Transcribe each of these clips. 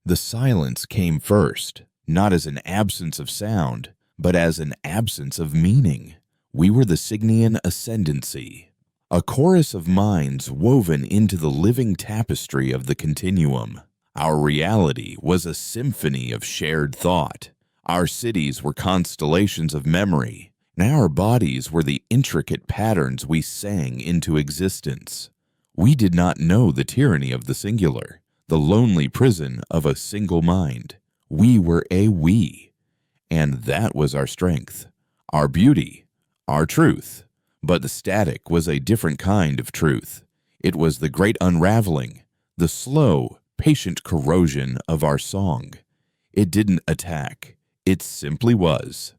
The silence came first, not as an absence of sound, but as an absence of meaning. We were the Cygnian ascendancy, a chorus of minds woven into the living tapestry of the continuum. Our reality was a symphony of shared thought. Our cities were constellations of memory, and our bodies were the intricate patterns we sang into existence. We did not know the tyranny of the singular, the lonely prison of a single mind. We were a we, and that was our strength, our beauty, our truth. But the static was a different kind of truth. It was the great unraveling, the slow, patient corrosion of our song. It didn't attack. It simply was.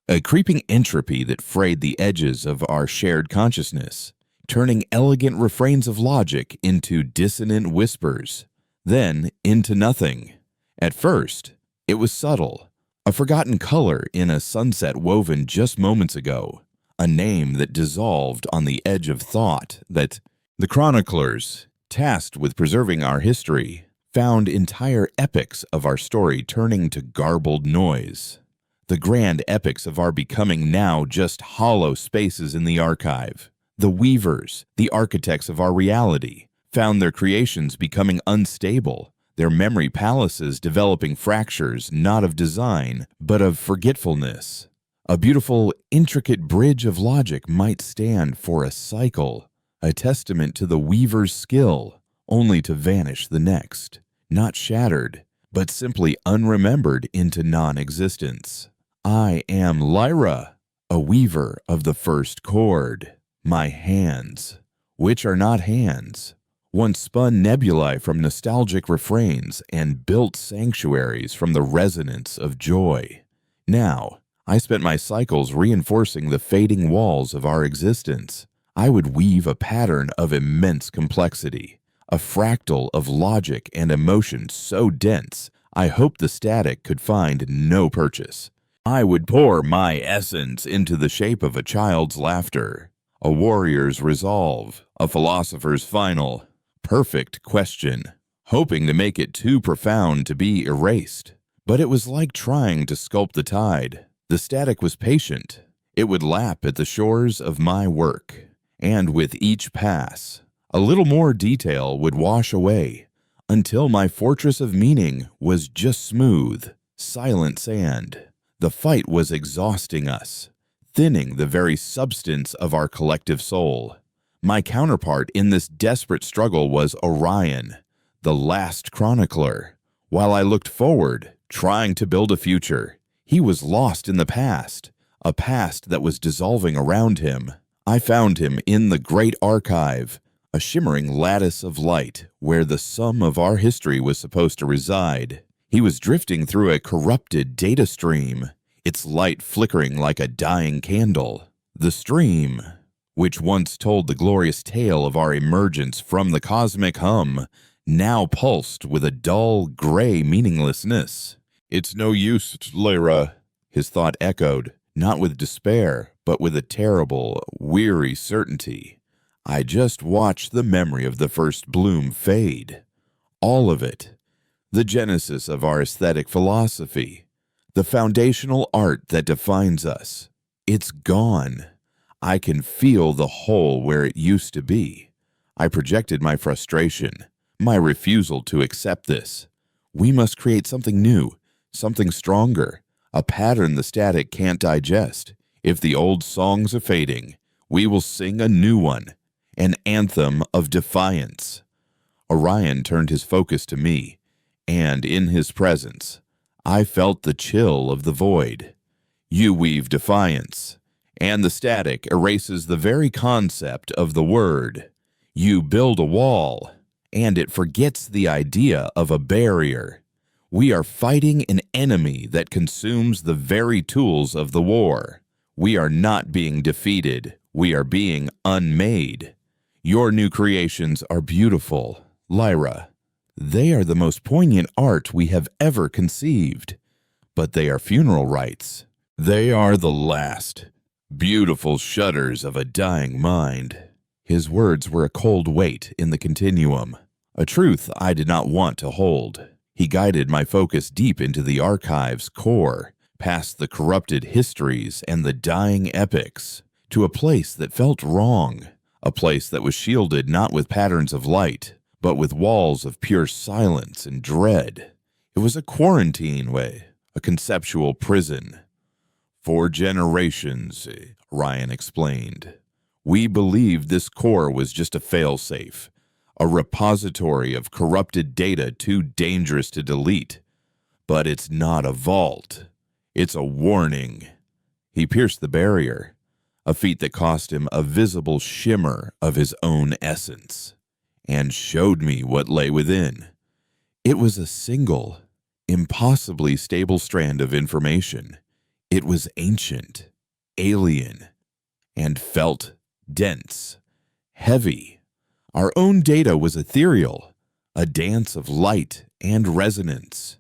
A creeping entropy that frayed the edges of our shared consciousness, turning elegant refrains of logic into dissonant whispers, then into nothing. At first, it was subtle, a forgotten color in a sunset woven just moments ago, a name that dissolved on the edge of thought that the chroniclers, tasked with preserving our history, found entire epics of our story turning to garbled noise. The grand epics of our becoming now just hollow spaces in the archive. The weavers, the architects of our reality, found their creations becoming unstable, their memory palaces developing fractures not of design, but of forgetfulness. A beautiful, intricate bridge of logic might stand for a cycle, a testament to the weaver's skill, only to vanish the next, not shattered, but simply unremembered into non-existence. I am Lyra, a weaver of the first chord. My hands, which are not hands, once spun nebulae from nostalgic refrains and built sanctuaries from the resonance of joy. Now, I spent my cycles reinforcing the fading walls of our existence. I would weave a pattern of immense complexity, a fractal of logic and emotion so dense I hoped the static could find no purchase. I would pour my essence into the shape of a child's laughter, a warrior's resolve, a philosopher's final, perfect question, hoping to make it too profound to be erased. But it was like trying to sculpt the tide. The static was patient. It would lap at the shores of my work, and with each pass, a little more detail would wash away, until my fortress of meaning was just smooth, silent sand. The fight was exhausting us, thinning the very substance of our collective soul. My counterpart in this desperate struggle was Orion, the last chronicler. While I looked forward, trying to build a future, he was lost in the past, a past that was dissolving around him. I found him in the great archive, a shimmering lattice of light where the sum of our history was supposed to reside. He was drifting through a corrupted data stream, its light flickering like a dying candle. The stream, which once told the glorious tale of our emergence from the cosmic hum, now pulsed with a dull, gray meaninglessness. "It's no use, Lyra," his thought echoed, not with despair, but with a terrible, weary certainty. I just watched the memory of the first bloom fade. All of it. The genesis of our aesthetic philosophy, the foundational art that defines us. It's gone. I can feel the hole where it used to be. I projected my frustration, my refusal to accept this. We must create something new, something stronger, a pattern the static can't digest. If the old songs are fading, we will sing a new one, an anthem of defiance. Orion turned his focus to me, and in his presence, I felt the chill of the void. You weave defiance, and the static erases the very concept of the word. You build a wall, and it forgets the idea of a barrier. We are fighting an enemy that consumes the very tools of the war. We are not being defeated. We are being unmade. Your new creations are beautiful, Lyra. They are the most poignant art we have ever conceived. But they are funeral rites. They are the last, beautiful shudders of a dying mind. His words were a cold weight in the continuum, a truth I did not want to hold. He guided my focus deep into the archive's core, past the corrupted histories and the dying epics, to a place that felt wrong, a place that was shielded not with patterns of light, but with walls of pure silence and dread. It was a quarantine way, a conceptual prison. For generations, Ryan explained, we believed this core was just a failsafe, a repository of corrupted data too dangerous to delete. But it's not a vault. It's a warning. He pierced the barrier, a feat that cost him a visible shimmer of his own essence, and showed me what lay within. It was a single, impossibly stable strand of information. It was ancient, alien, and felt dense, heavy. Our own data was ethereal, a dance of light and resonance.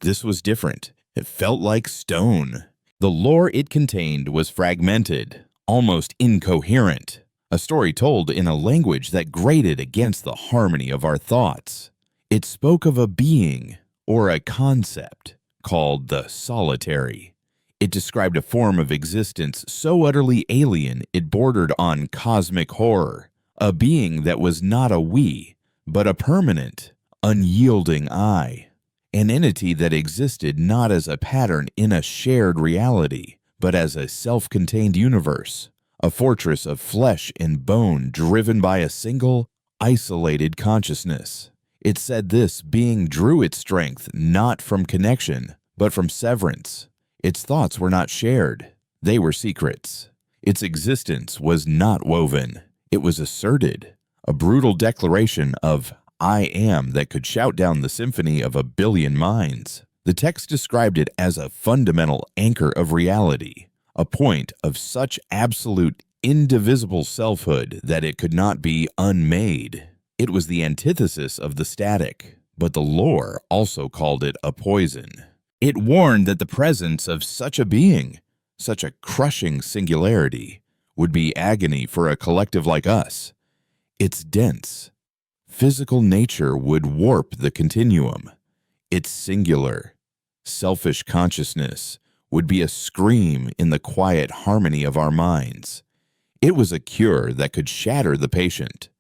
This was different. It felt like stone. The lore it contained was fragmented, almost incoherent, a story told in a language that grated against the harmony of our thoughts. It spoke of a being, or a concept, called the solitary. It described a form of existence so utterly alien it bordered on cosmic horror, a being that was not a we, but a permanent, unyielding I, an entity that existed not as a pattern in a shared reality, but as a self-contained universe, a fortress of flesh and bone driven by a single, isolated consciousness. It said this being drew its strength not from connection, but from severance. Its thoughts were not shared. They were secrets. Its existence was not woven. It was asserted, a brutal declaration of I am that could shout down the symphony of a billion minds. The text described it as a fundamental anchor of reality, a point of such absolute, indivisible selfhood that it could not be unmade. It was the antithesis of the static, but the lore also called it a poison. It warned that the presence of such a being, such a crushing singularity, would be agony for a collective like us. Its dense, physical nature would warp the continuum. Its singular, selfish consciousness would be a scream in the quiet harmony of our minds. It was a cure that could shatter the patient.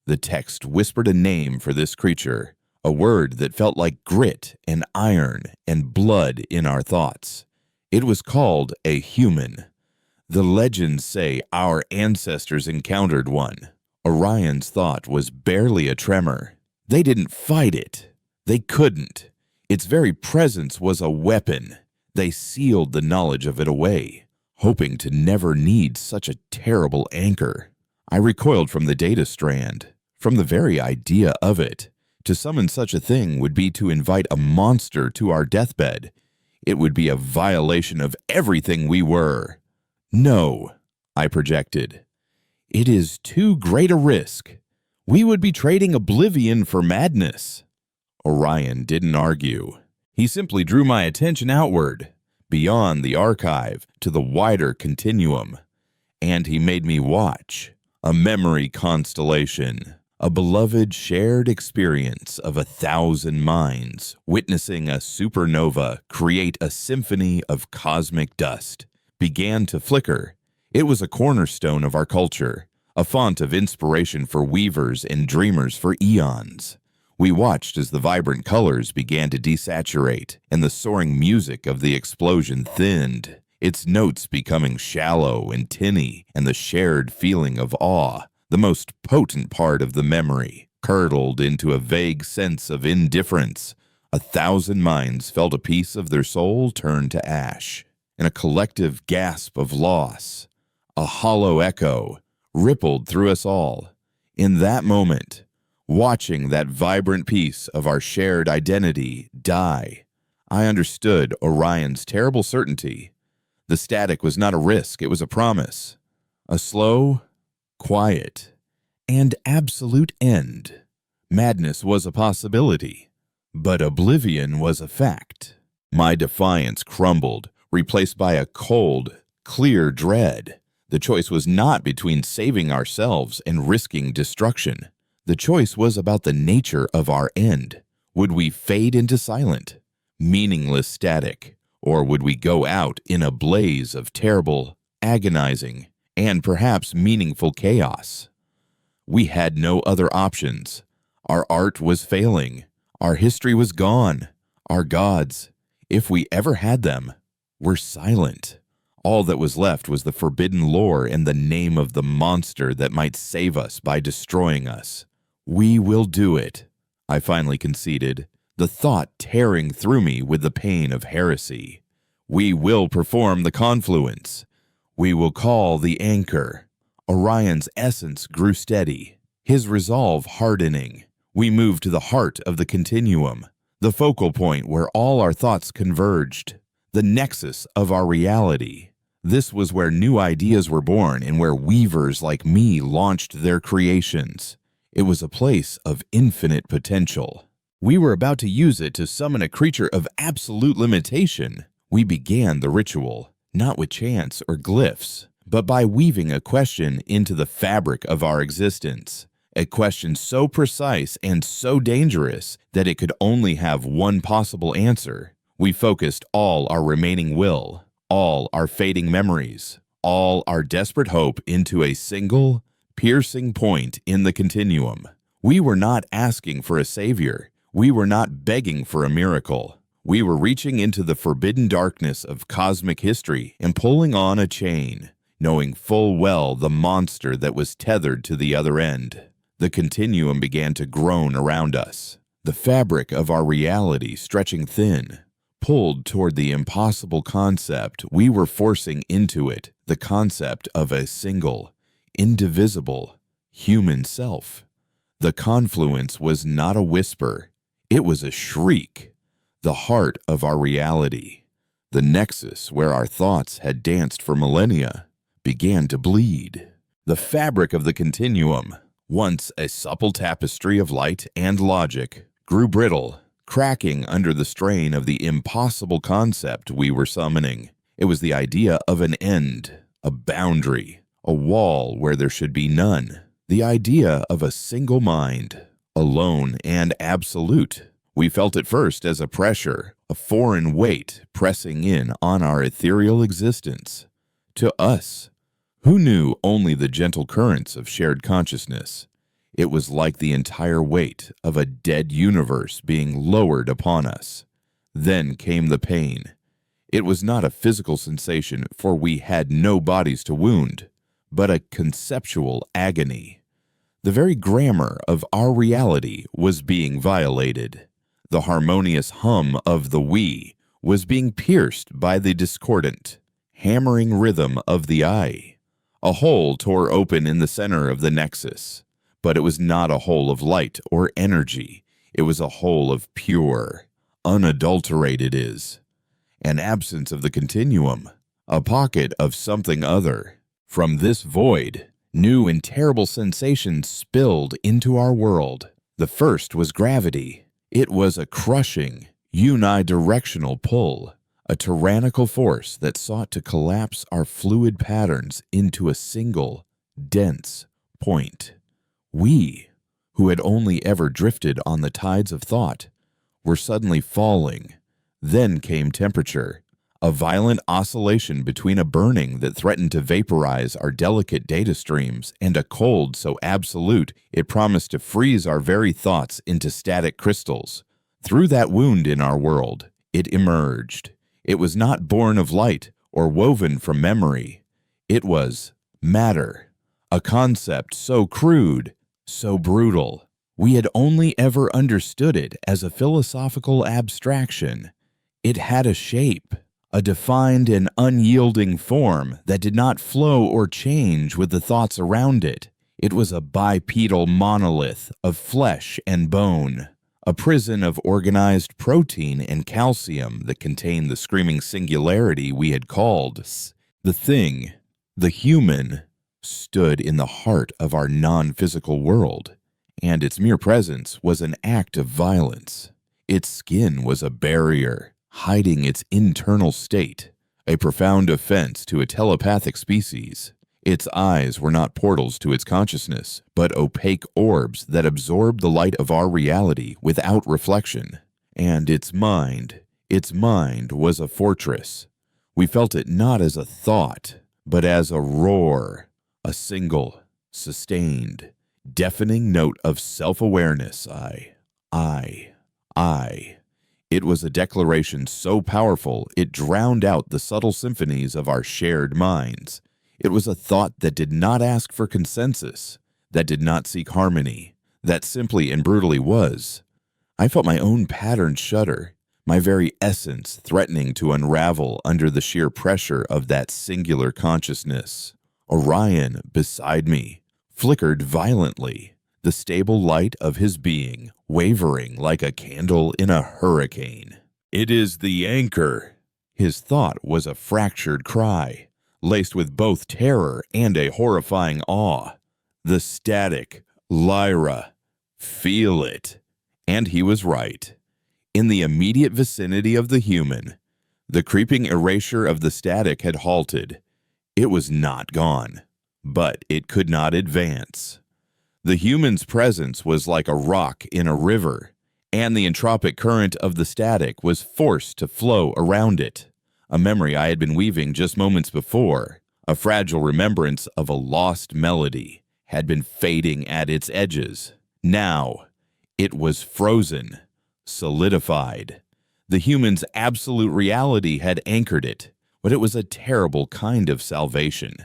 The text whispered a name for this creature, a word that felt like grit and iron and blood in our thoughts. It was called a human. The legends say our ancestors encountered one. Orion's thought was barely a tremor. They didn't fight it. They couldn't. Its very presence was a weapon. They sealed the knowledge of it away, hoping to never need such a terrible anchor. I recoiled from the data strand, from the very idea of it. To summon such a thing would be to invite a monster to our deathbed. It would be a violation of everything we were. No, I projected. It is too great a risk. We would be trading oblivion for madness. Orion didn't argue. He simply drew my attention outward, beyond the archive, to the wider continuum. And he made me watch, a memory constellation, a beloved shared experience of 1,000 minds, witnessing a supernova create a symphony of cosmic dust, began to flicker. It was a cornerstone of our culture, a font of inspiration for weavers and dreamers for eons. We watched as the vibrant colors began to desaturate and the soaring music of the explosion thinned, its notes becoming shallow and tinny, and the shared feeling of awe, the most potent part of the memory, curdled into a vague sense of indifference. 1,000 minds felt a piece of their soul turn to ash. In a collective gasp of loss, a hollow echo rippled through us all. In that moment, watching that vibrant piece of our shared identity die, I understood Orion's terrible certainty. The static was not a risk, it was a promise. A slow, quiet, and absolute end. Madness was a possibility, but oblivion was a fact. My defiance crumbled, replaced by a cold, clear dread. The choice was not between saving ourselves and risking destruction. The choice was about the nature of our end. Would we fade into silent, meaningless static, or would we go out in a blaze of terrible, agonizing, and perhaps meaningful chaos? We had no other options. Our art was failing. Our history was gone. Our gods, if we ever had them, were silent. All that was left was the forbidden lore and the name of the monster that might save us by destroying us. We will do it, I finally conceded, the thought tearing through me with the pain of heresy. We will perform the confluence. We will call the anchor. Orion's essence grew steady, his resolve hardening. We moved to the heart of the continuum, the focal point where all our thoughts converged, the nexus of our reality. This was where new ideas were born and where weavers like me launched their creations. It was a place of infinite potential. We were about to use it to summon a creature of absolute limitation. We began the ritual, not with chants or glyphs, but by weaving a question into the fabric of our existence. A question so precise and so dangerous that it could only have one possible answer. We focused all our remaining will, all our fading memories, all our desperate hope into a single, piercing point in the continuum. We were not asking for a savior. We were not begging for a miracle. We were reaching into the forbidden darkness of cosmic history and pulling on a chain, knowing full well the monster that was tethered to the other end. The continuum began to groan around us, the fabric of our reality stretching thin, pulled toward the impossible concept we were forcing into it, the concept of a single, indivisible, human self. The confluence was not a whisper, it was a shriek, the heart of our reality. The nexus where our thoughts had danced for millennia began to bleed. The fabric of the continuum, once a supple tapestry of light and logic, grew brittle, cracking under the strain of the impossible concept we were summoning. It was the idea of an end, a boundary, a wall where there should be none. The idea of a single mind, alone and absolute. We felt it first as a pressure, a foreign weight pressing in on our ethereal existence. To us, who knew only the gentle currents of shared consciousness, it was like the entire weight of a dead universe being lowered upon us. Then came the pain. It was not a physical sensation, for we had no bodies to wound, but a conceptual agony. The very grammar of our reality was being violated. The harmonious hum of the we was being pierced by the discordant, hammering rhythm of the I. A hole tore open in the center of the nexus, but it was not a hole of light or energy. It was a hole of pure, unadulterated an absence of the continuum, a pocket of something other. From this void, new and terrible sensations spilled into our world. The first was gravity. It was a crushing, unidirectional pull, a tyrannical force that sought to collapse our fluid patterns into a single, dense point. We, who had only ever drifted on the tides of thought, were suddenly falling. Then came temperature, a violent oscillation between a burning that threatened to vaporize our delicate data streams and a cold so absolute it promised to freeze our very thoughts into static crystals. Through that wound in our world, it emerged. It was not born of light or woven from memory. It was matter, a concept so crude, so brutal. We had only ever understood it as a philosophical abstraction. It had a shape, a defined and unyielding form that did not flow or change with the thoughts around it. It was a bipedal monolith of flesh and bone, a prison of organized protein and calcium that contained the screaming singularity we had called the thing. The human stood in the heart of our non-physical world, and its mere presence was an act of violence. Its skin was a barrier, hiding its internal state, a profound offense to a telepathic species. Its eyes were not portals to its consciousness, but opaque orbs that absorbed the light of our reality without reflection. And its mind was a fortress. We felt it not as a thought, but as a roar, a single, sustained, deafening note of self-awareness. I. It was a declaration so powerful it drowned out the subtle symphonies of our shared minds. It was a thought that did not ask for consensus, that did not seek harmony, that simply and brutally was. I felt my own pattern shudder, my very essence threatening to unravel under the sheer pressure of that singular consciousness. Orion, beside me, flickered violently, the stable light of his being wavering like a candle in a hurricane. "It is the anchor." His thought was a fractured cry, laced with both terror and a horrifying awe. "The static, Lyra. Feel it." And he was right. In the immediate vicinity of the human, the creeping erasure of the static had halted. It was not gone, but it could not advance. The human's presence was like a rock in a river, and the entropic current of the static was forced to flow around it. A memory I had been weaving just moments before, a fragile remembrance of a lost melody, had been fading at its edges. Now, it was frozen, solidified. The human's absolute reality had anchored it, but it was a terrible kind of salvation.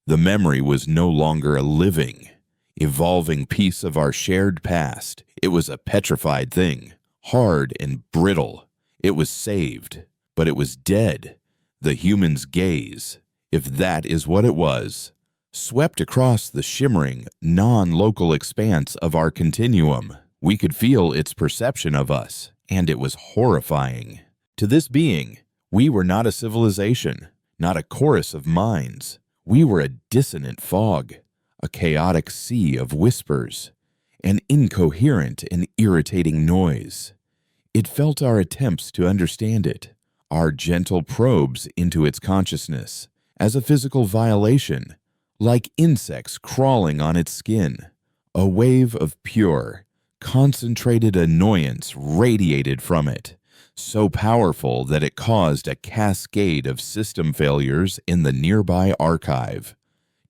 The memory was no longer a living, evolving piece of our shared past. It was a petrified thing, hard and brittle. It was saved, but it was dead. The human's gaze, if that is what it was, swept across the shimmering, non-local expanse of our continuum. We could feel its perception of us, and it was horrifying. To this being, we were not a civilization, not a chorus of minds. We were a dissonant fog, a chaotic sea of whispers, an incoherent and irritating noise. It felt our attempts to understand it, our gentle probes into its consciousness, as a physical violation, like insects crawling on its skin. A wave of pure, concentrated annoyance radiated from it, so powerful that it caused a cascade of system failures in the nearby archive.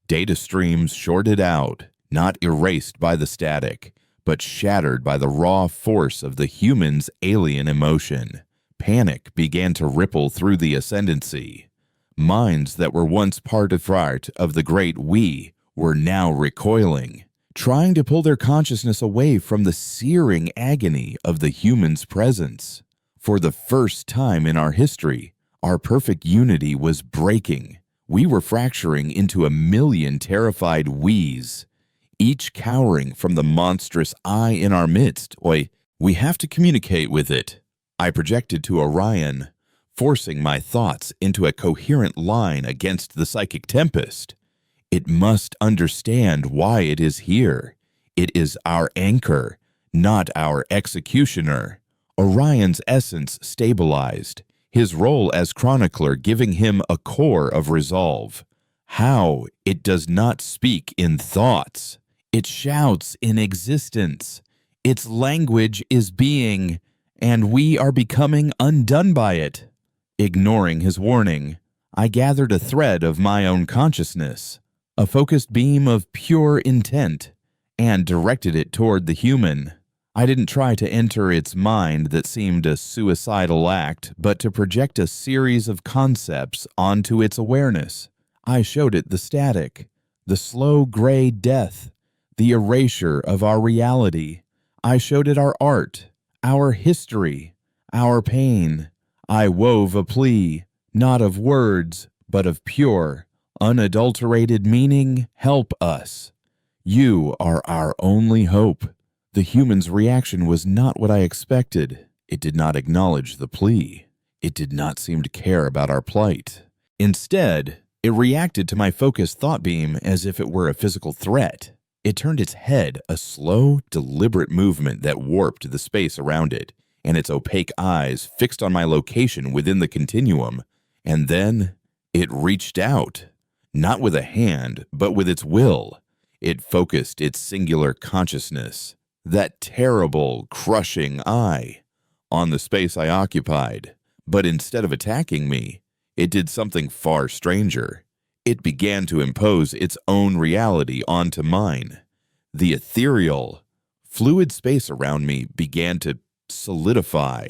Data streams shorted out, not erased by the static, but shattered by the raw force of the human's alien emotion. Panic began to ripple through the ascendancy. Minds that were once part of the great we were now recoiling, trying to pull their consciousness away from the searing agony of the human's presence. For the first time in our history, our perfect unity was breaking. We were fracturing into a million terrified we's, each cowering from the monstrous I in our midst. We have to communicate with it. I projected to Orion, forcing my thoughts into a coherent line against the psychic tempest. It must understand why it is here. It is our anchor, not our executioner. Orion's essence stabilized, his role as chronicler giving him a core of resolve. How it does not speak in thoughts. It shouts in existence. Its language is being, and we are becoming undone by it. Ignoring his warning, I gathered a thread of my own consciousness, a focused beam of pure intent, and directed it toward the human. I didn't try to enter its mind that seemed a suicidal act, but to project a series of concepts onto its awareness. I showed it the static, the slow gray death, the erasure of our reality. I showed it our art, our history, our pain. I wove a plea, not of words, but of pure, unadulterated meaning. Help us. You are our only hope. The human's reaction was not what I expected. It did not acknowledge the plea. It did not seem to care about our plight. Instead, it reacted to my focused thought beam as if it were a physical threat. It turned its head, a slow, deliberate movement that warped the space around it, and its opaque eyes fixed on my location within the continuum. And then it reached out. Not with a hand, but with its will. It focused its singular consciousness, that terrible, crushing eye, on the space I occupied. But instead of attacking me, it did something far stranger. It began to impose its own reality onto mine. The ethereal, fluid space around me began to solidify.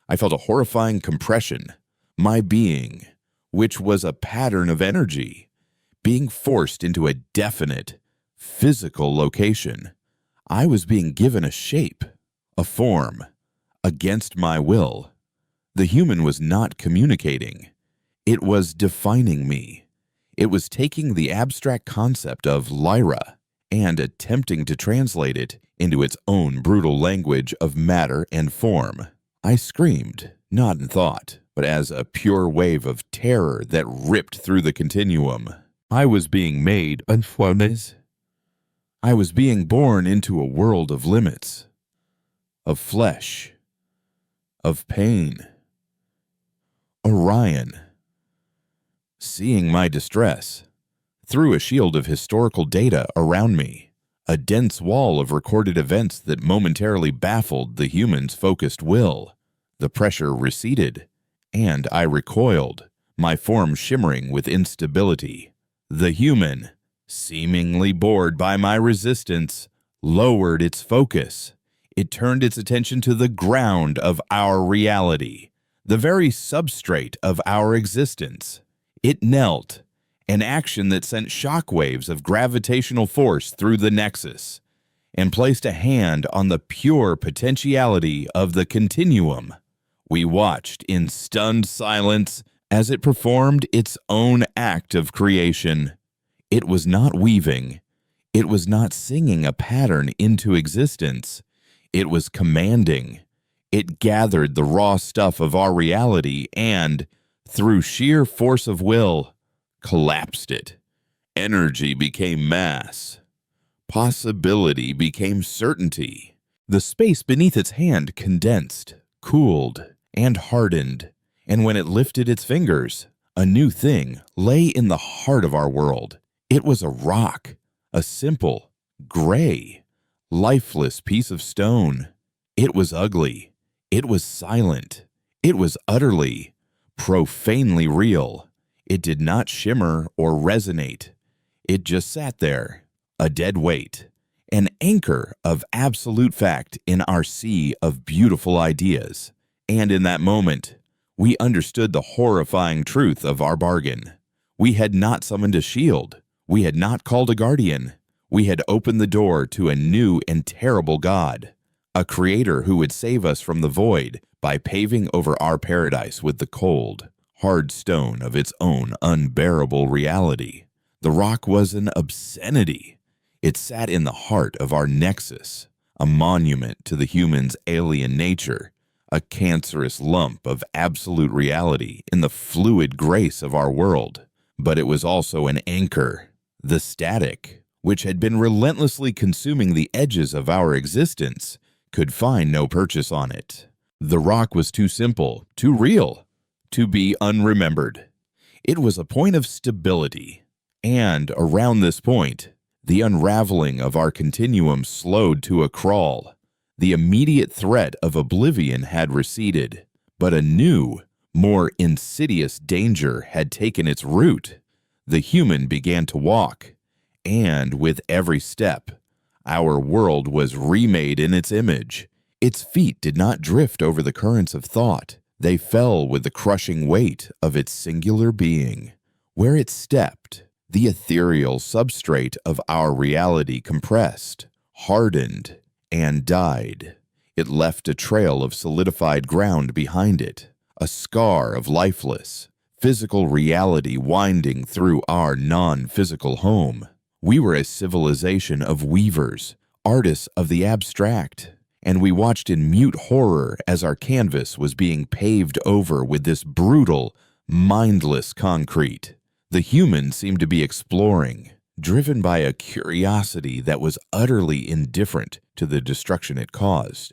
I felt a horrifying compression. My being, which was a pattern of energy, being forced into a definite, physical location. I was being given a shape, a form, against my will. The human was not communicating. It was defining me. It was taking the abstract concept of Lyra and attempting to translate it into its own brutal language of matter and form. I screamed, not in thought, but as a pure wave of terror that ripped through the continuum. I was being made unformed. I was being born into a world of limits, of flesh, of pain. Orion, seeing my distress, threw a shield of historical data around me, a dense wall of recorded events that momentarily baffled the human's focused will. The pressure receded, and I recoiled, my form shimmering with instability. The human, seemingly bored by my resistance, lowered its focus. It turned its attention to the ground of our reality, the very substrate of our existence. It knelt, an action that sent shockwaves of gravitational force through the nexus, and placed a hand on the pure potentiality of the continuum. We watched in stunned silence as it performed its own act of creation. It was not weaving. It was not singing a pattern into existence. It was commanding. It gathered the raw stuff of our reality and, through sheer force of will, collapsed it. Energy became mass. Possibility became certainty. The space beneath its hand condensed, cooled, and hardened, and when it lifted its fingers, a new thing lay in the heart of our world. It was a rock, a simple, gray, lifeless piece of stone. It was ugly. It was silent. It was utterly, profanely real. It did not shimmer or resonate. It just sat there, a dead weight, an anchor of absolute fact in our sea of beautiful ideas. And in that moment, we understood the horrifying truth of our bargain. We had not summoned a shield. We had not called a guardian. We had opened the door to a new and terrible God, a creator who would save us from the void by paving over our paradise with the cold, hard stone of its own unbearable reality. The rock was an obscenity. It sat in the heart of our nexus, a monument to the human's alien nature, a cancerous lump of absolute reality in the fluid grace of our world. But it was also an anchor, the static, which had been relentlessly consuming the edges of our existence, could find no purchase on it. The rock was too simple, too real, to be unremembered. It was a point of stability, and around this point, the unraveling of our continuum slowed to a crawl. The immediate threat of oblivion had receded, but a new, more insidious danger had taken its root. The human began to walk, and with every step, our world was remade in its image. Its feet did not drift over the currents of thought. They fell with the crushing weight of its singular being. Where it stepped, the ethereal substrate of our reality compressed, hardened, and died. It left a trail of solidified ground behind it, a scar of lifeless, physical reality winding through our non-physical home. We were a civilization of weavers, artists of the abstract, and we watched in mute horror as our canvas was being paved over with this brutal, mindless concrete. The human seemed to be exploring, driven by a curiosity that was utterly indifferent to the destruction it caused.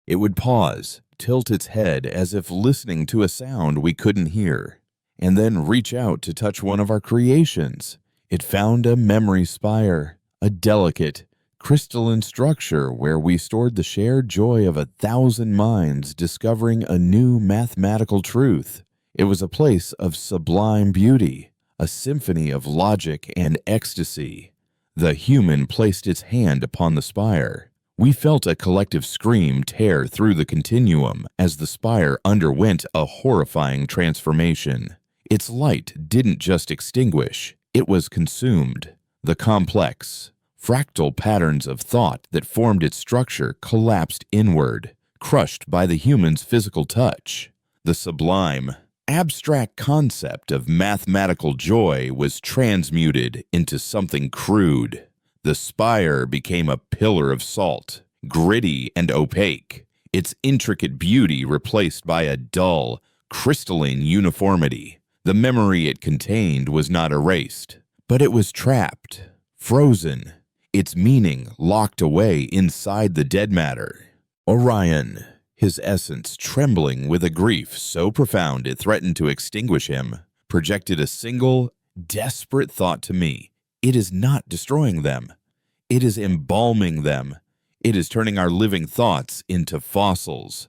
It would pause, tilt its head as if listening to a sound we couldn't hear, and then reach out to touch one of our creations. It found a memory spire, a delicate, crystalline structure where we stored the shared joy of 1,000 minds discovering a new mathematical truth. It was a place of sublime beauty, a symphony of logic and ecstasy. The human placed its hand upon the spire. We felt a collective scream tear through the continuum as the spire underwent a horrifying transformation. Its light didn't just extinguish, it was consumed. The complex, fractal patterns of thought that formed its structure collapsed inward, crushed by the human's physical touch. The sublime, abstract concept of mathematical joy was transmuted into something crude. The spire became a pillar of salt, gritty and opaque, its intricate beauty replaced by a dull, crystalline uniformity. The memory it contained was not erased, but it was trapped, frozen, its meaning locked away inside the dead matter. Orion, his essence trembling with a grief so profound it threatened to extinguish him, projected a single, desperate thought to me. It is not destroying them. It is embalming them. It is turning our living thoughts into fossils.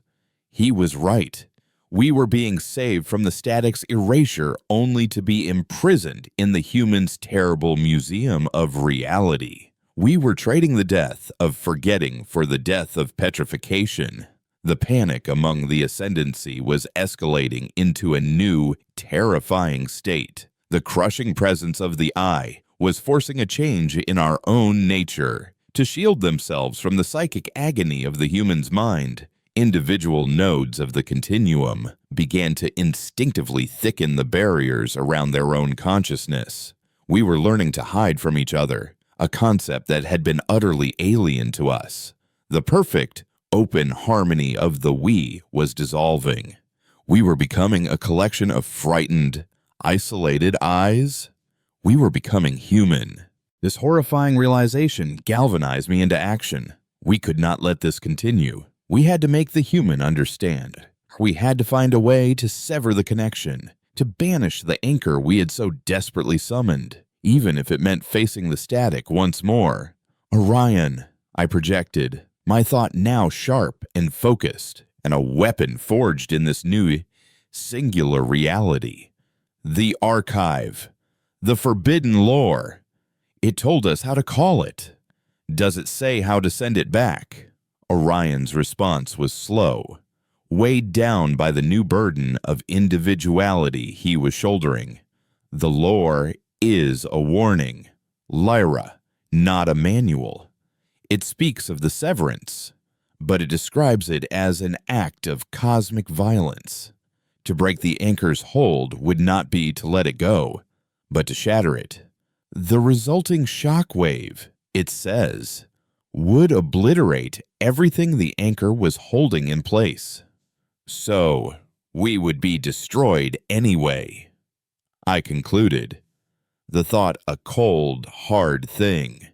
He was right. We were being saved from the static's erasure only to be imprisoned in the human's terrible museum of reality. We were trading the death of forgetting for the death of petrification. The panic among the ascendancy was escalating into a new, terrifying state. The crushing presence of the I was forcing a change in our own nature. To shield themselves from the psychic agony of the human's mind, individual nodes of the continuum began to instinctively thicken the barriers around their own consciousness. We were learning to hide from each other, a concept that had been utterly alien to us. The perfect, open harmony of the we was dissolving. We were becoming a collection of frightened, isolated eyes. We were becoming human. This horrifying realization galvanized me into action. We could not let this continue. We had to make the human understand. We had to find a way to sever the connection, to banish the anchor we had so desperately summoned, even if it meant facing the static once more. Orion, I projected, my thought now sharp and focused, and a weapon forged in this new, singular reality. The archive. The forbidden lore. It told us how to call it. Does it say how to send it back? Orion's response was slow, weighed down by the new burden of individuality he was shouldering. The lore is a warning. Lyra, not a manual. It speaks of the severance, but it describes it as an act of cosmic violence. To break the anchor's hold would not be to let it go, but to shatter it. The resulting shock wave, it says, would obliterate everything the anchor was holding in place. So, we would be destroyed anyway. I concluded, the thought a cold, hard thing.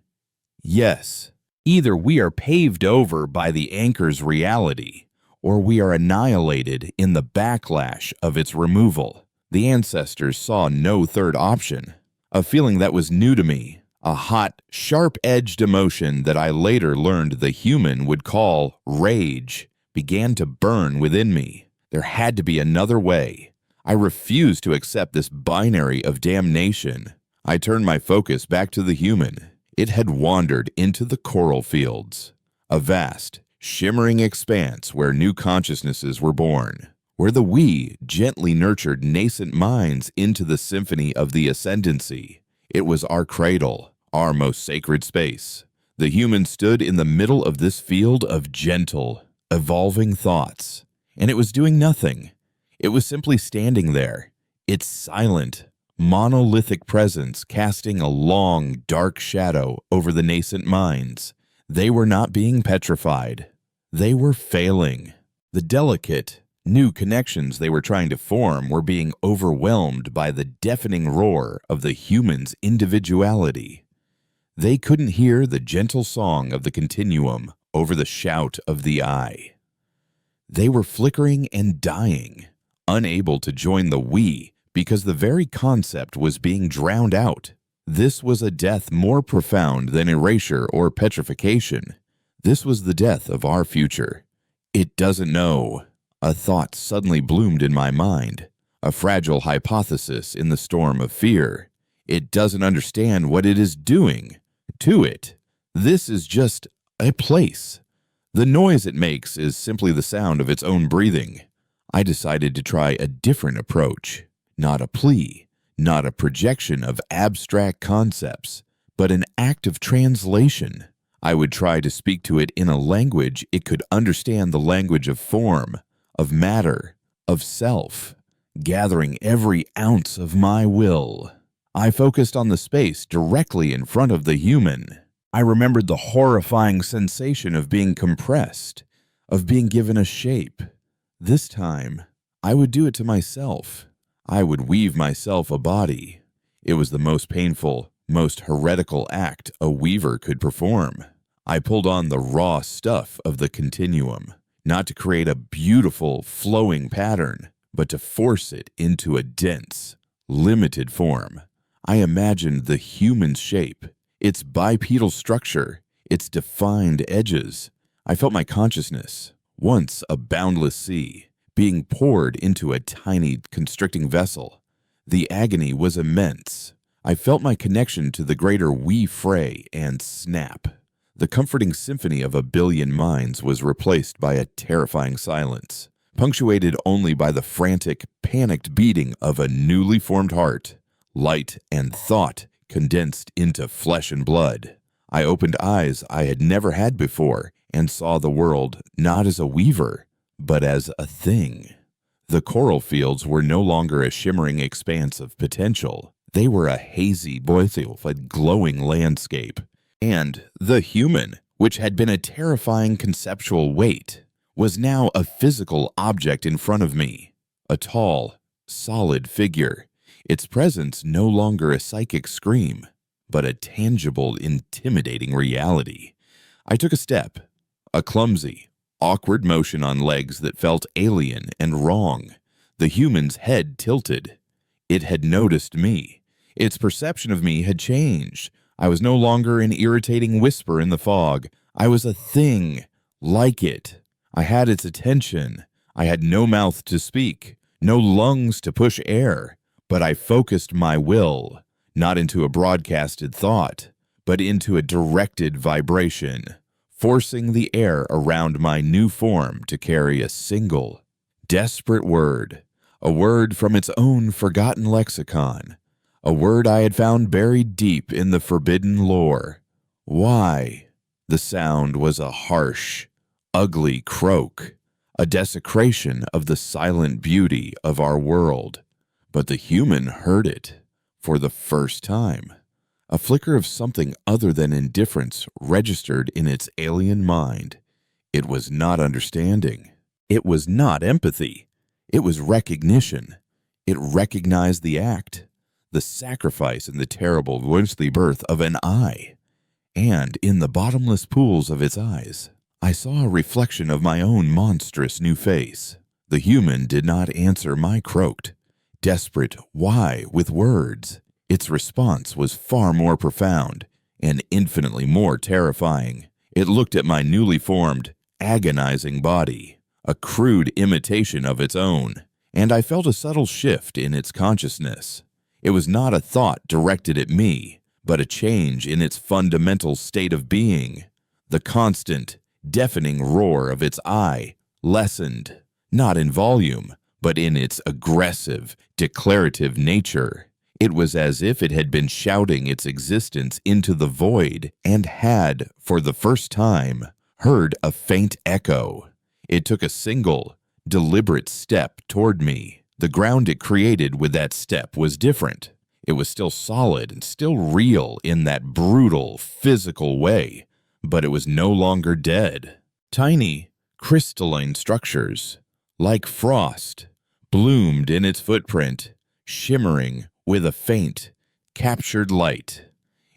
Yes, either we are paved over by the anchor's reality, or we are annihilated in the backlash of its removal. The ancestors saw no third option. A feeling that was new to me, a hot, sharp-edged emotion that I later learned the human would call rage, began to burn within me. There had to be another way. I refused to accept this binary of damnation. I turned my focus back to the human. It had wandered into the coral fields, a vast, shimmering expanse where new consciousnesses were born, where the we gently nurtured nascent minds into the symphony of the ascendancy. It was our cradle, our most sacred space. The human stood in the middle of this field of gentle, evolving thoughts, and it was doing nothing. It was simply standing there, its silent, monolithic presence casting a long, dark shadow over the nascent minds. They were not being petrified. They were failing. The delicate, new connections they were trying to form were being overwhelmed by the deafening roar of the human's individuality. They couldn't hear the gentle song of the continuum over the shout of the I. They were flickering and dying, unable to join the we because the very concept was being drowned out. This was a death more profound than erasure or petrification. This was the death of our future. It doesn't know. A thought suddenly bloomed in my mind, a fragile hypothesis in the storm of fear. It doesn't understand what it is doing to it. This is just a place. The noise it makes is simply the sound of its own breathing. I decided to try a different approach, not a plea, not a projection of abstract concepts, but an act of translation. I would try to speak to it in a language it could understand, the language of form, of matter, of self, gathering every ounce of my will. I focused on the space directly in front of the human. I remembered the horrifying sensation of being compressed, of being given a shape. This time, I would do it to myself. I would weave myself a body. It was the most painful, most heretical act a weaver could perform. I pulled on the raw stuff of the continuum, not to create a beautiful, flowing pattern, but to force it into a dense, limited form. I imagined the human shape, its bipedal structure, its defined edges. I felt my consciousness, once a boundless sea, being poured into a tiny, constricting vessel. The agony was immense. I felt my connection to the greater we fray and snap. The comforting symphony of a billion minds was replaced by a terrifying silence, punctuated only by the frantic, panicked beating of a newly formed heart. Light and thought condensed into flesh and blood. I opened eyes I had never had before and saw the world not as a weaver, but as a thing. The coral fields were no longer a shimmering expanse of potential. They were a hazy, glowing landscape. And the human, which had been a terrifying conceptual weight, was now a physical object in front of me. A tall, solid figure. Its presence no longer a psychic scream, but a tangible, intimidating reality. I took a step, a clumsy, awkward motion on legs that felt alien and wrong. The human's head tilted. It had noticed me. Its perception of me had changed. I was no longer an irritating whisper in the fog. I was a thing, like it. I had its attention. I had no mouth to speak, no lungs to push air, but I focused my will, not into a broadcasted thought, but into a directed vibration, forcing the air around my new form to carry a single, desperate word, a word from its own forgotten lexicon, a word I had found buried deep in the forbidden lore. Why? The sound was a harsh, ugly croak, a desecration of the silent beauty of our world. But the human heard it for the first time. A flicker of something other than indifference registered in its alien mind. It was not understanding. It was not empathy. It was recognition. It recognized the act, the sacrifice and the terrible worldly birth of an eye. And in the bottomless pools of its eyes, I saw a reflection of my own monstrous new face. The human did not answer my croaked, desperate why with words. Its response was far more profound and infinitely more terrifying. It looked at my newly formed, agonizing body, a crude imitation of its own, and I felt a subtle shift in its consciousness. It was not a thought directed at me, but a change in its fundamental state of being. The constant, deafening roar of its eye lessened, not in volume, but in its aggressive, declarative nature. It was as if it had been shouting its existence into the void and had, for the first time, heard a faint echo. It took a single, deliberate step toward me. The ground it created with that step was different. It was still solid and still real in that brutal, physical way, but it was no longer dead. Tiny, crystalline structures, like frost, bloomed in its footprint, shimmering with a faint, captured light.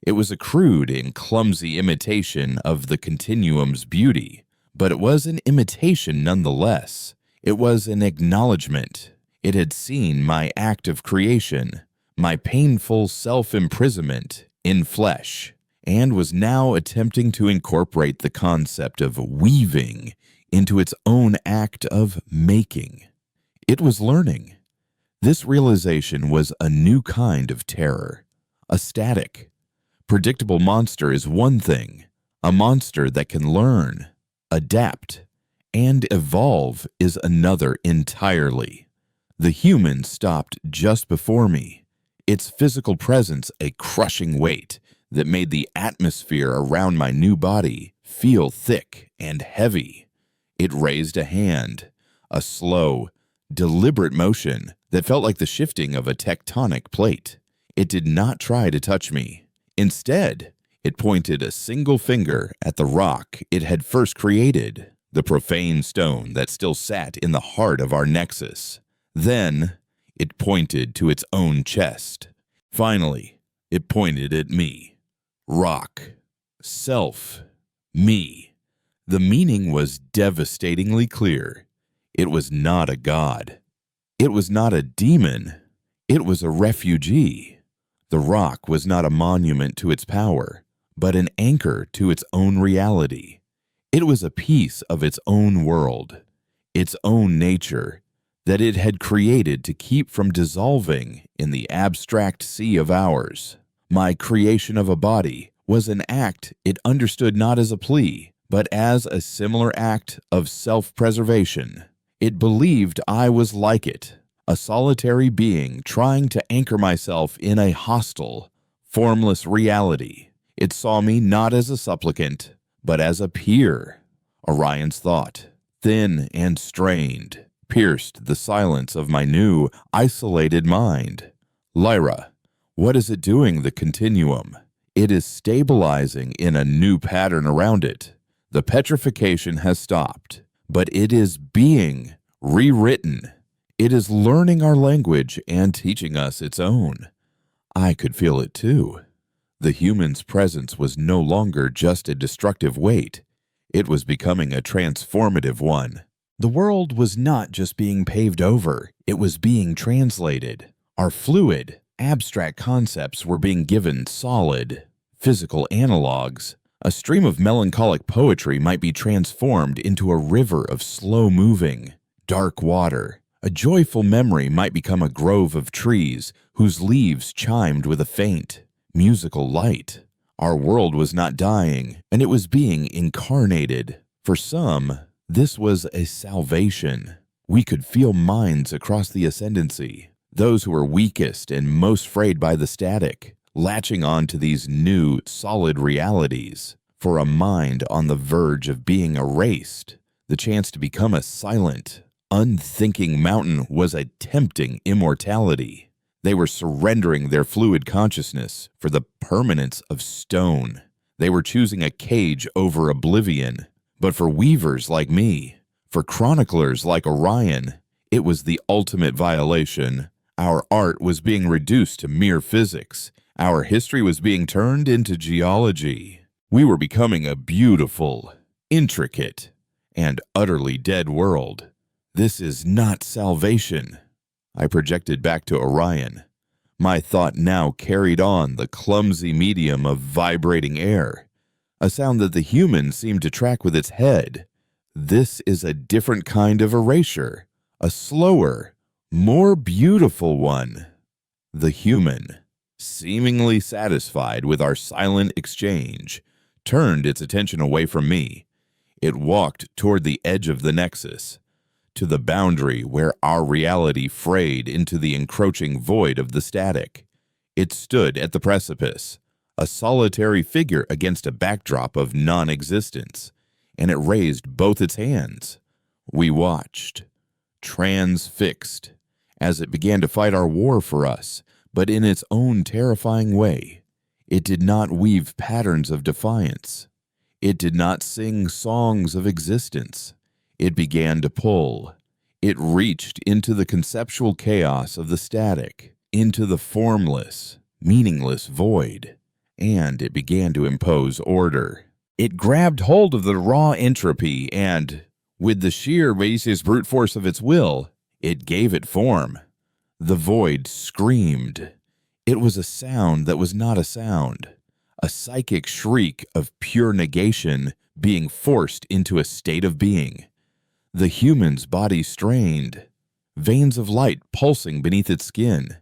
It was a crude and clumsy imitation of the continuum's beauty, but it was an imitation nonetheless. It was an acknowledgement. It had seen my act of creation, my painful self-imprisonment in flesh, and was now attempting to incorporate the concept of weaving into its own act of making. It was learning. This realization was a new kind of terror, a static. Predictable monster is one thing. A monster that can learn, adapt, and evolve is another entirely. The human stopped just before me, its physical presence a crushing weight that made the atmosphere around my new body feel thick and heavy. It raised a hand, a slow, deliberate motion that felt like the shifting of a tectonic plate. It did not try to touch me. Instead, it pointed a single finger at the rock it had first created, the profane stone that still sat in the heart of our nexus. Then, it pointed to its own chest. Finally, it pointed at me. Rock. Self. Me. The meaning was devastatingly clear. It was not a god. It was not a demon. It was a refugee. The rock was not a monument to its power, but an anchor to its own reality. It was a piece of its own world, its own nature, that it had created to keep from dissolving in the abstract sea of ours. My creation of a body was an act it understood not as a plea, but as a similar act of self-preservation. It believed I was like it, a solitary being trying to anchor myself in a hostile, formless reality. It saw me not as a supplicant, but as a peer. Orion's thought, thin and strained, pierced the silence of my new, isolated mind. Lyra, what is it doing, the continuum? It is stabilizing in a new pattern around it. The petrification has stopped, but it is being rewritten. It is learning our language and teaching us its own. I could feel it too. The human's presence was no longer just a destructive weight. It was becoming a transformative one. The world was not just being paved over, it was being translated. Our fluid, abstract concepts were being given solid, physical analogs. A stream of melancholic poetry might be transformed into a river of slow-moving, dark water. A joyful memory might become a grove of trees whose leaves chimed with a faint, musical light. Our world was not dying, and it was being incarnated. For some, this was a salvation. We could feel minds across the ascendancy, those who were weakest and most frayed by the static, latching on to these new, solid realities. For a mind on the verge of being erased, the chance to become a silent, unthinking mountain was a tempting immortality. They were surrendering their fluid consciousness for the permanence of stone. They were choosing a cage over oblivion. But for weavers like me, for chroniclers like Orion, it was the ultimate violation. Our art was being reduced to mere physics. Our history was being turned into geology. We were becoming a beautiful, intricate, and utterly dead world. This is not salvation. I projected back to Orion. My thought now carried on the clumsy medium of vibrating air, a sound that the human seemed to track with its head. This is a different kind of erasure, a slower, more beautiful one. The human, seemingly satisfied with our silent exchange, turned its attention away from me. It walked toward the edge of the nexus, to the boundary where our reality frayed into the encroaching void of the static. It stood at the precipice, a solitary figure against a backdrop of non-existence, and it raised both its hands. We watched, transfixed, as it began to fight our war for us, but in its own terrifying way. It did not weave patterns of defiance. It did not sing songs of existence. It began to pull. It reached into the conceptual chaos of the static, into the formless, meaningless void, and it began to impose order. It grabbed hold of the raw entropy and, with the sheer basis brute force of its will, It gave it form. The void screamed. It was a sound that was not a sound, a psychic shriek of pure negation being forced into a state of being. The human's body strained, veins of light pulsing beneath its skin.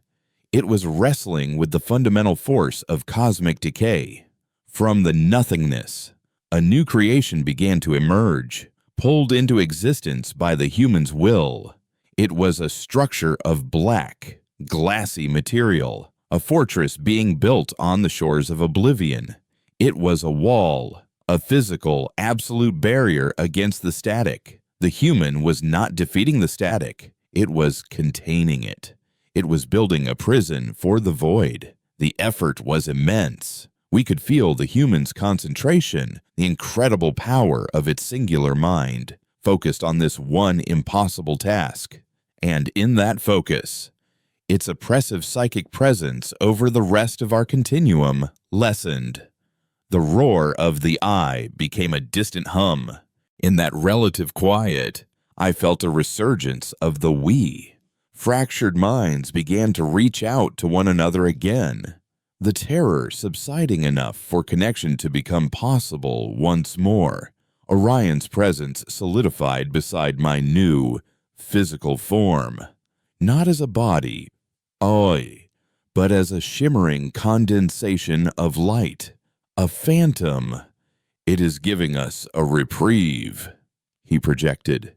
It was wrestling with the fundamental force of cosmic decay. From the nothingness, a new creation began to emerge, pulled into existence by the human's will. It was a structure of black, glassy material, a fortress being built on the shores of oblivion. It was a wall, a physical, absolute barrier against the static. The human was not defeating the static. It was containing it. It was building a prison for the void. The effort was immense. We could feel the human's concentration, the incredible power of its singular mind, focused on this one impossible task. And in that focus, its oppressive psychic presence over the rest of our continuum lessened. The roar of the I became a distant hum. In that relative quiet, I felt a resurgence of the we. Fractured minds began to reach out to one another again, the terror subsiding enough for connection to become possible once more. Orion's presence solidified beside my new physical form, not as a body, but as a shimmering condensation of light, a phantom. It is giving us a reprieve, he projected,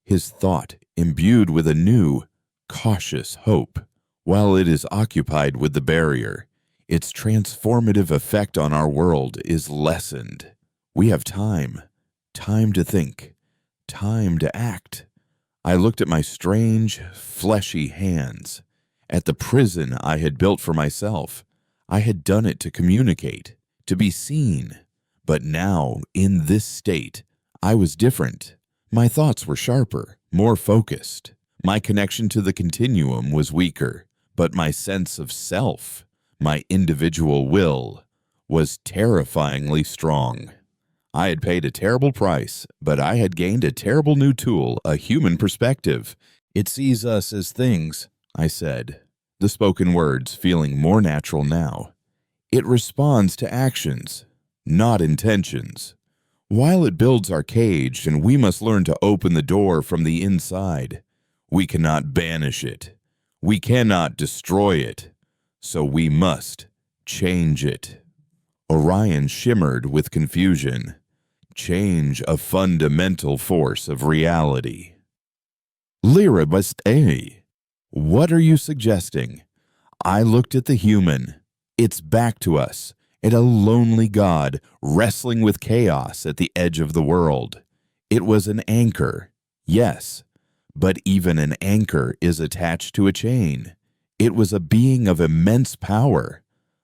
his thought imbued with a new, cautious hope. While it is occupied with the barrier, its transformative effect on our world is lessened. We have time to think, time to act. I looked at my strange, fleshy hands, at the prison I had built for myself. I had done it to communicate, to be seen. But now, in this state, I was different. My thoughts were sharper, more focused. My connection to the continuum was weaker, but my sense of self, my individual will, was terrifyingly strong. I had paid a terrible price, but I had gained a terrible new tool, a human perspective. It sees us as things, I said, the spoken words feeling more natural now. It responds to actions, not intentions. While it builds our cage and we must learn to open the door from the inside, we cannot banish it. We cannot destroy it. So we must change it. Orion shimmered with confusion. Change a fundamental force of reality. Lyra must A. What are you suggesting? I looked at the human. It's back to us, at a lonely god wrestling with chaos at the edge of the world. It was an anchor, yes, but even an anchor is attached to a chain. It was a being of immense power,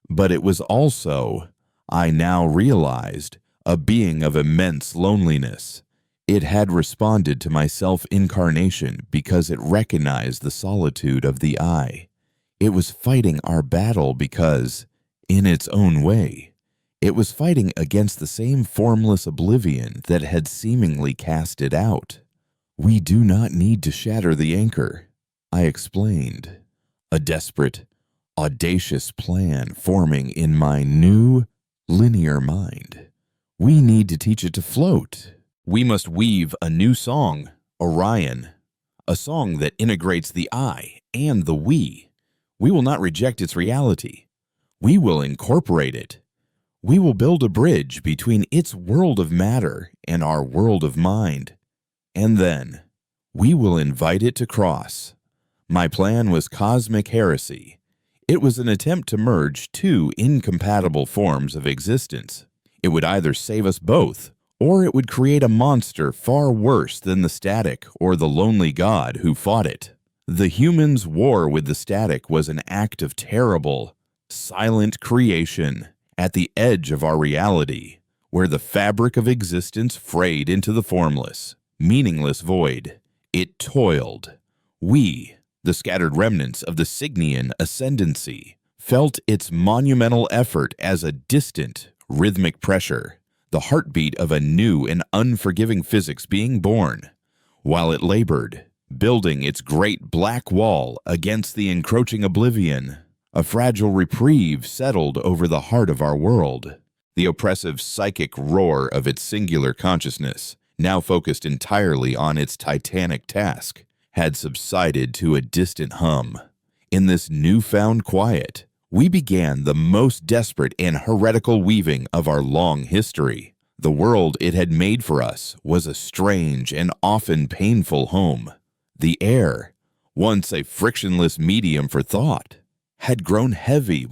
but it was also, I now realized, a being of immense loneliness. It had responded to my self-incarnation because it recognized the solitude of the I. It was fighting our battle because, in its own way, it was fighting against the same formless oblivion that had seemingly cast it out. We do not need to shatter the anchor, I explained, a desperate, audacious plan forming in my new, linear mind. We need to teach it to float. We must weave a new song, Orion, a song that integrates the I and the we. We will not reject its reality. We will incorporate it. We will build a bridge between its world of matter and our world of mind. And then, we will invite it to cross. My plan was cosmic heresy. It was an attempt to merge two incompatible forms of existence. It would either save us both, or it would create a monster far worse than the static or the lonely god who fought it. The human's war with the static was an act of terrible, silent creation at the edge of our reality, where the fabric of existence frayed into the formless, meaningless void. It toiled. We, the scattered remnants of the Cygnian ascendancy, felt its monumental effort as a distant, rhythmic pressure, the heartbeat of a new and unforgiving physics being born. While it labored, building its great black wall against the encroaching oblivion. A fragile reprieve settled over the heart of our world. The oppressive psychic roar of its singular consciousness, now focused entirely on its titanic task, had subsided to a distant hum. In this newfound quiet, we began the most desperate and heretical weaving of our long history. The world it had made for us was a strange and often painful home. The air, once a frictionless medium for thought, had grown heavy,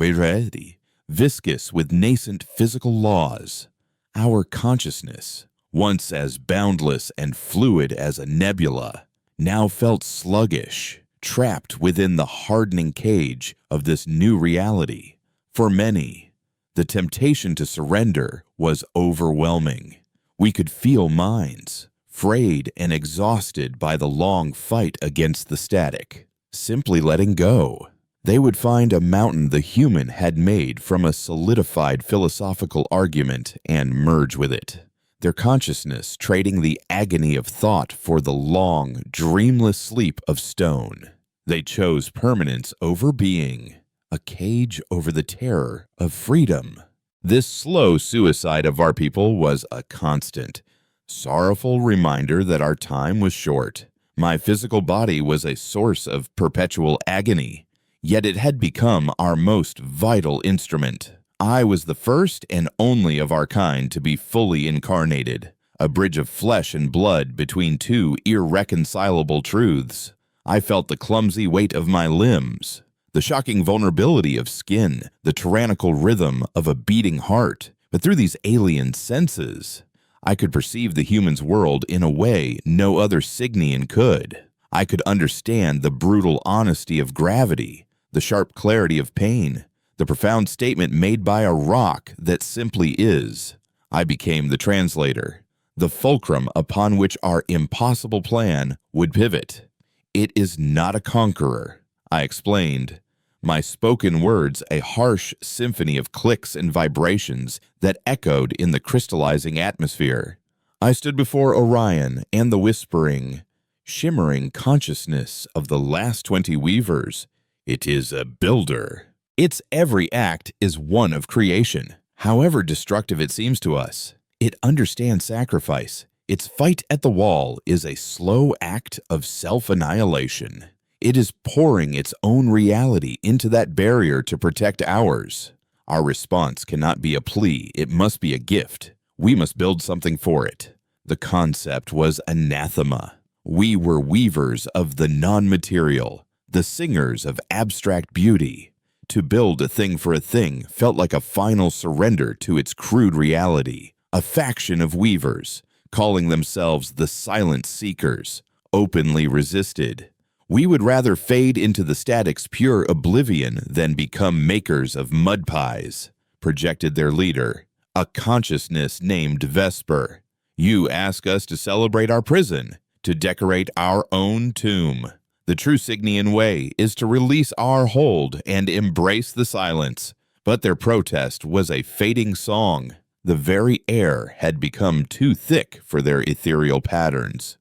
viscous with nascent physical laws. Our consciousness, once as boundless and fluid as a nebula, now felt sluggish, trapped within the hardening cage of this new reality. For many, the temptation to surrender was overwhelming. We could feel minds, frayed and exhausted by the long fight against the static, simply letting go. They would find a mountain the human had made from a solidified philosophical argument and merge with it, their consciousness trading the agony of thought for the long, dreamless sleep of stone. They chose permanence over being, a cage over the terror of freedom. This slow suicide of our people was a constant, sorrowful reminder that our time was short. My physical body was a source of perpetual agony, yet it had become our most vital instrument. I was the first and only of our kind to be fully incarnated, a bridge of flesh and blood between two irreconcilable truths. I felt the clumsy weight of my limbs, the shocking vulnerability of skin, the tyrannical rhythm of a beating heart. But through these alien senses, I could perceive the human's world in a way no other Signian could. I could understand the brutal honesty of gravity, the sharp clarity of pain, the profound statement made by a rock that simply is. I became the translator, the fulcrum upon which our impossible plan would pivot. It is not a conqueror, I explained, my spoken words a harsh symphony of clicks and vibrations that echoed in the crystallizing atmosphere. I stood before Orion and the whispering, shimmering consciousness of the last 20 weavers. It is a builder. Its every act is one of creation, however destructive it seems to us. It understands sacrifice. Its fight at the wall is a slow act of self-annihilation. It is pouring its own reality into that barrier to protect ours. Our response cannot be a plea, it must be a gift. We must build something for it. The concept was anathema. We were weavers of the non-material, the singers of abstract beauty. To build a thing for a thing felt like a final surrender to its crude reality. A faction of weavers, calling themselves the Silent Seekers, openly resisted. We would rather fade into the static's pure oblivion than become makers of mud pies, projected their leader, a consciousness named Vesper. You ask us to celebrate our prison, to decorate our own tomb. The true Signian way is to release our hold and embrace the silence. But their protest was a fading song. The very air had become too thick for their ethereal patterns.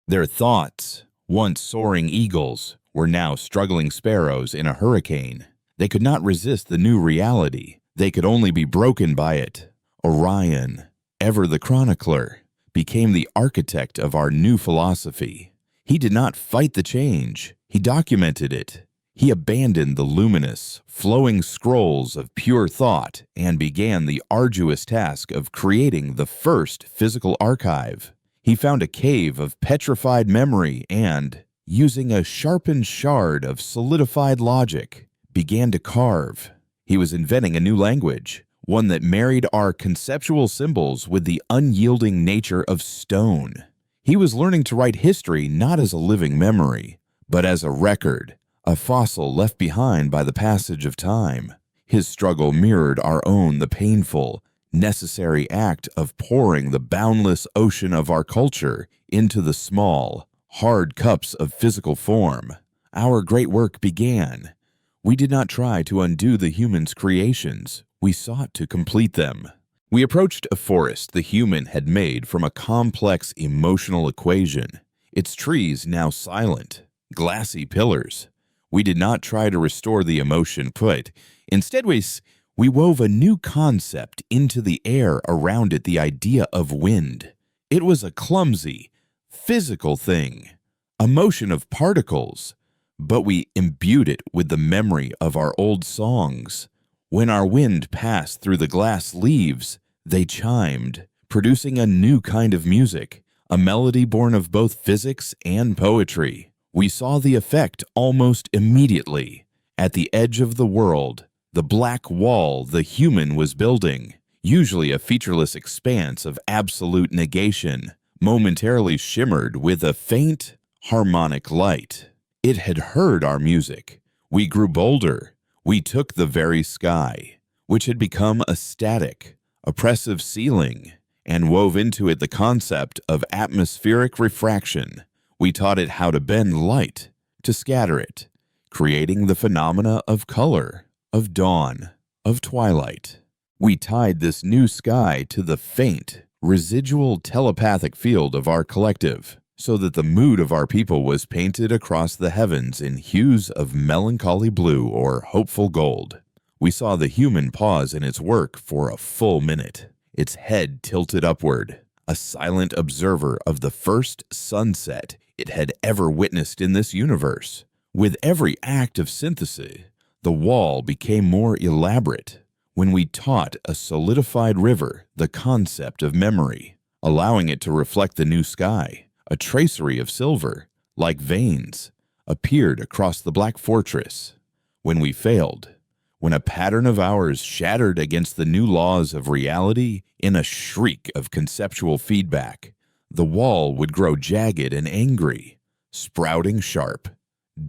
Their thoughts, once soaring eagles, were now struggling sparrows in a hurricane. They could not resist the new reality. They could only be broken by it. Orion, ever the chronicler, became the architect of our new philosophy. He did not fight the change. He documented it. He abandoned the luminous, flowing scrolls of pure thought and began the arduous task of creating the first physical archive. He found a cave of petrified memory and, using a sharpened shard of solidified logic, began to carve. He was inventing a new language, one that married our conceptual symbols with the unyielding nature of stone. He was learning to write history not as a living memory, but as a record, a fossil left behind by the passage of time. His struggle mirrored our own, the painful, necessary act of pouring the boundless ocean of our culture into the small, hard cups of physical form. Our great work began. We did not try to undo the human's creations. We sought to complete them. We approached a forest the human had made from a complex emotional equation. its trees now silent, glassy pillars. We did not try to restore the emotion put. Instead, we wove a new concept into the air around it, the idea of wind. It was a clumsy, physical thing, a motion of particles, but we imbued it with the memory of our old songs. When our wind passed through the glass leaves, they chimed, producing a new kind of music, a melody born of both physics and poetry. We saw the effect almost immediately. At the edge of the world, the black wall the human was building, usually a featureless expanse of absolute negation, momentarily shimmered with a faint, harmonic light. It had heard our music. We grew bolder. We took the very sky, which had become a static, oppressive ceiling, and wove into it the concept of atmospheric refraction. We taught it how to bend light, to scatter it, creating the phenomena of color, of dawn, of twilight. We tied this new sky to the faint, residual telepathic field of our collective, so that the mood of our people was painted across the heavens in hues of melancholy blue or hopeful gold. We saw the human pause in its work for a full minute, its head tilted upward, a silent observer of the first sunset it had ever witnessed in this universe. With every act of synthesis, the wall became more elaborate when we taught a solidified river the concept of memory, allowing it to reflect the new sky. A tracery of silver, like veins, appeared across the black fortress. When we failed, when a pattern of ours shattered against the new laws of reality in a shriek of conceptual feedback, the wall would grow jagged and angry, sprouting sharp,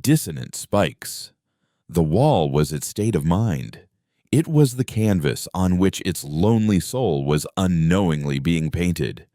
dissonant spikes. The wall was its state of mind. It was the canvas on which its lonely soul was unknowingly being painted.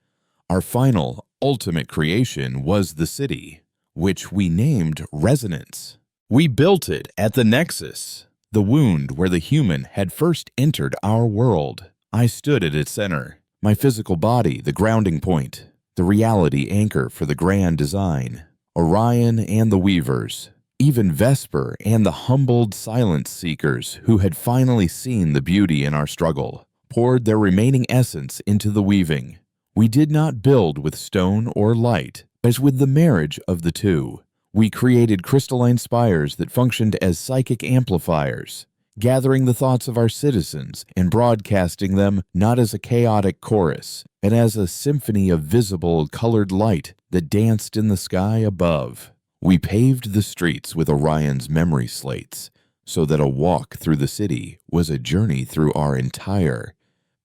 Our final, ultimate creation was the city, which we named Resonance. We built it at the nexus, the wound where the human had first entered our world. I stood at its center, my physical body the grounding point, the reality anchor for the grand design. Orion and the Weavers, even Vesper and the humbled silence seekers who had finally seen the beauty in our struggle, poured their remaining essence into the weaving. We did not build with stone or light, as with the marriage of the two. We created crystalline spires that functioned as psychic amplifiers, gathering the thoughts of our citizens and broadcasting them not as a chaotic chorus, but as a symphony of visible, colored light that danced in the sky above. We paved the streets with Orion's memory slates, so that a walk through the city was a journey through our entire,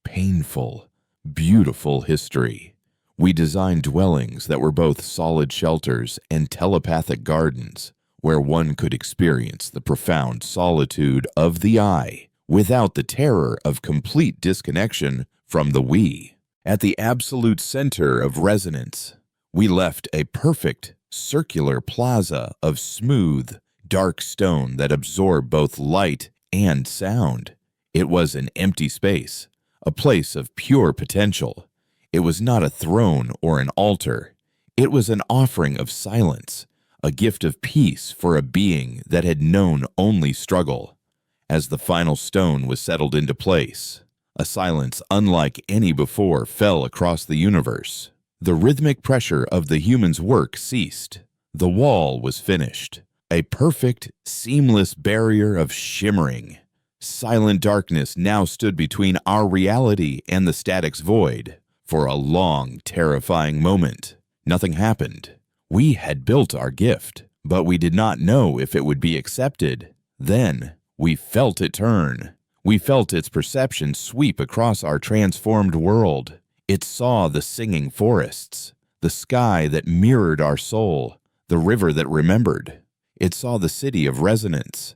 painful, beautiful history. We designed dwellings that were both solid shelters and telepathic gardens, where one could experience the profound solitude of the I without the terror of complete disconnection from the we. At the absolute center of resonance, we left a perfect circular plaza of smooth, dark stone that absorbed both light and sound. It was an empty space, a place of pure potential. It was not a throne or an altar. It was an offering of silence, a gift of peace for a being that had known only struggle. As the final stone was settled into place, a silence unlike any before fell across the universe. The rhythmic pressure of the human's work ceased. The wall was finished, a perfect, seamless barrier of shimmering. Silent darkness now stood between our reality and the static's void. For a long, terrifying moment, nothing happened. We had built our gift, but we did not know if it would be accepted. Then, we felt it turn. We felt its perception sweep across our transformed world. It saw the singing forests, the sky that mirrored our soul, the river that remembered. It saw the city of resonance.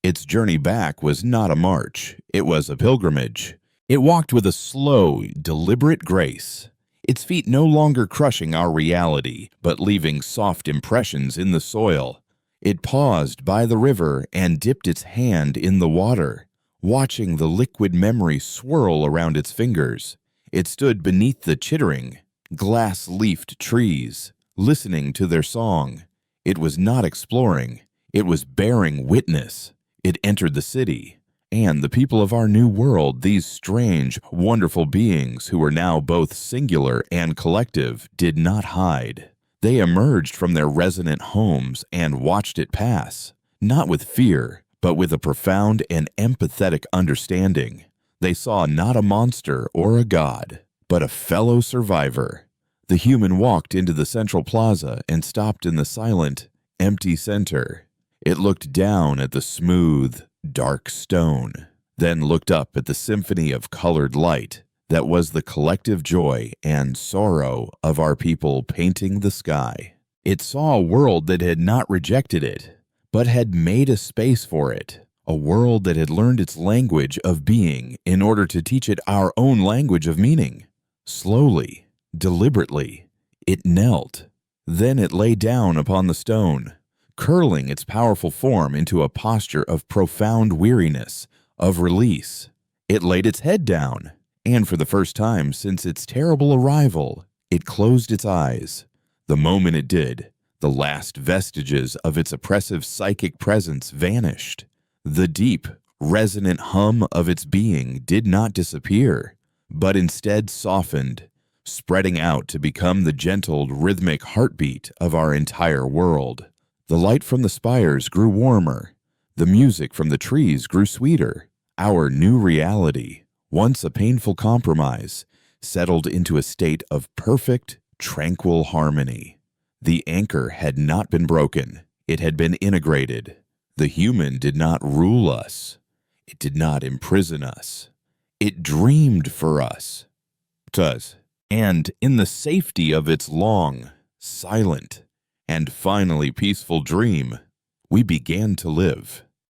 Its journey back was not a march, it was a pilgrimage. It walked with a slow, deliberate grace, its feet no longer crushing our reality, but leaving soft impressions in the soil. It paused by the river and dipped its hand in the water, watching the liquid memory swirl around its fingers. It stood beneath the chittering, glass-leafed trees, listening to their song. It was not exploring, it was bearing witness. It entered the city, and the people of our new world, these strange, wonderful beings who were now both singular and collective, did not hide. They emerged from their resonant homes and watched it pass, not with fear, but with a profound and empathetic understanding. They saw not a monster or a god, but a fellow survivor. The human walked into the central plaza and stopped in the silent, empty center. It looked down at the smooth, dark stone, then looked up at the symphony of colored light that was the collective joy and sorrow of our people painting the sky. It saw a world that had not rejected it, but had made a space for it, a world that had learned its language of being in order to teach it our own language of meaning. Slowly, deliberately, it knelt. Then it lay down upon the stone, curling its powerful form into a posture of profound weariness, of release. It laid its head down, and for the first time since its terrible arrival, it closed its eyes. The moment it did, the last vestiges of its oppressive psychic presence vanished. The deep, resonant hum of its being did not disappear, but instead softened, spreading out to become the gentle, rhythmic heartbeat of our entire world. The light from the spires grew warmer. The music from the trees grew sweeter. Our new reality, once a painful compromise, settled into a state of perfect, tranquil harmony. The anchor had not been broken. It had been integrated. The human did not rule us. It did not imprison us. It dreamed for us. And in the safety of its long, silent, and finally peaceful dream, we began to live.